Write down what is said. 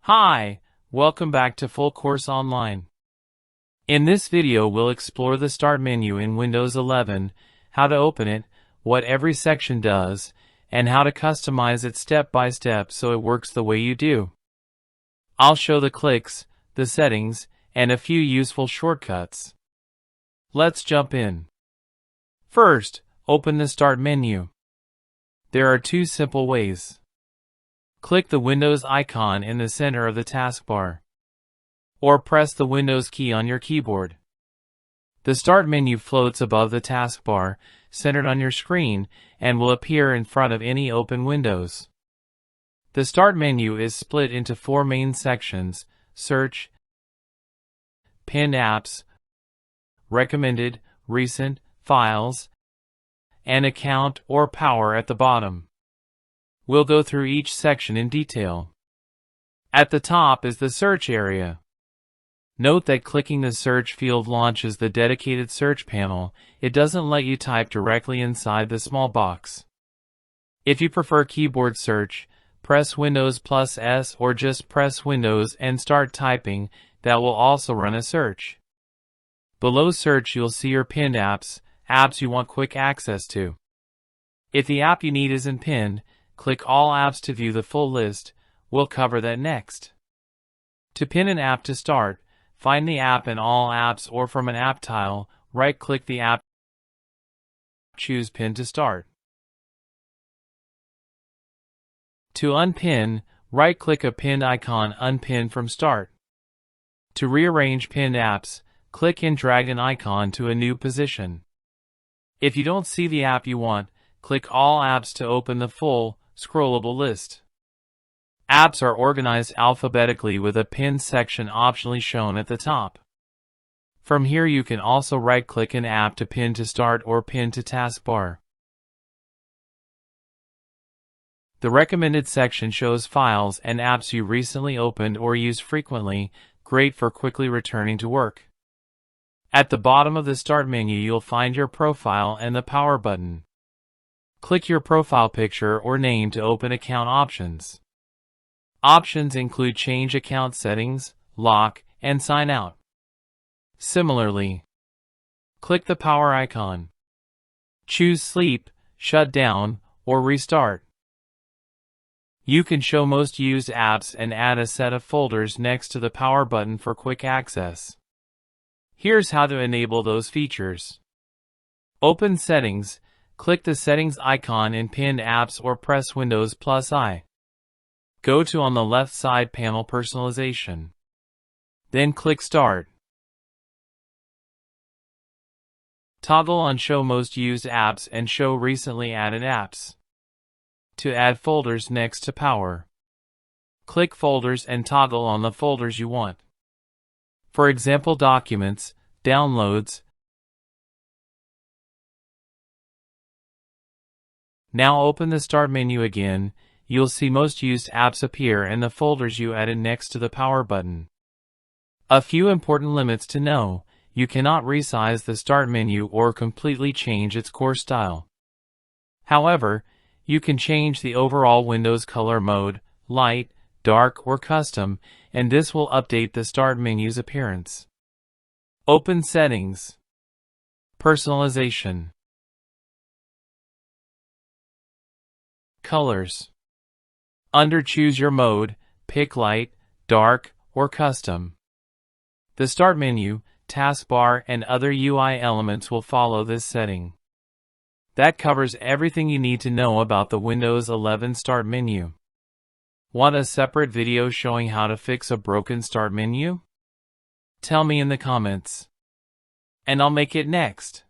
Hi, welcome back to Full Course Online. In this video we'll explore the Start menu in Windows 11, how to open it, what every section does, and how to customize it step by step so it works the way you do. I'll show the clicks, the settings, and a few useful shortcuts. Let's jump in. First, open the Start menu. There are two simple ways. Click the Windows icon in the center of the taskbar, or press the Windows key on your keyboard. The Start menu floats above the taskbar, centered on your screen, and will appear in front of any open windows. The Start menu is split into four main sections: Search, Pinned Apps, Recommended, Recent, Files, and Account or Power at the bottom. We'll go through each section in detail. At the top is the search area. Note that clicking the search field launches the dedicated search panel. It doesn't let you type directly inside the small box. If you prefer keyboard search, press Windows plus S or just press Windows and start typing. That will also run a search. Below search you'll see your pinned apps you want quick access to. If the app you need isn't pinned, click All Apps to view the full list. We'll cover that next. To pin an app to start, find the app in All Apps or from an app tile, right-click the app, choose Pin to start. To unpin, right-click a pinned icon, Unpin from Start. To rearrange pinned apps, click and drag an icon to a new position. If you don't see the app you want, click All Apps to open the full, scrollable list. Apps are organized alphabetically with a pinned section optionally shown at the top. From here you can also right-click an app to pin to start or pin to taskbar. The recommended section shows files and apps you recently opened or use frequently, great for quickly returning to work. At the bottom of the Start menu you'll find your profile and the power button. Click your profile picture or name to open account options. Options include change account settings, lock, and sign out. Similarly, click the power icon. Choose sleep, shut down, or restart. You can show most used apps and add a set of folders next to the power button for quick access. Here's how to enable those features. Open Settings. Click the Settings icon in Pinned Apps or press Windows plus I. Go to on the left side panel Personalization. Then click Start. Toggle on Show Most Used Apps and Show Recently Added Apps. To add folders next to Power, click Folders and toggle on the folders you want. For example, Documents, Downloads. Now open the Start menu again. You'll see most used apps appear and the folders you added next to the power button. A few important limits to know: you cannot resize the Start menu or completely change its core style. However, you can change the overall Windows color mode, light, dark, or custom, and this will update the Start menu's appearance. Open Settings. Personalization. Colors. Under Choose Your Mode, pick Light, Dark, or Custom. The Start menu, taskbar, and other UI elements will follow this setting. That covers everything you need to know about the Windows 11 Start menu. Want a separate video showing how to fix a broken Start menu? Tell me in the comments, and I'll make it next.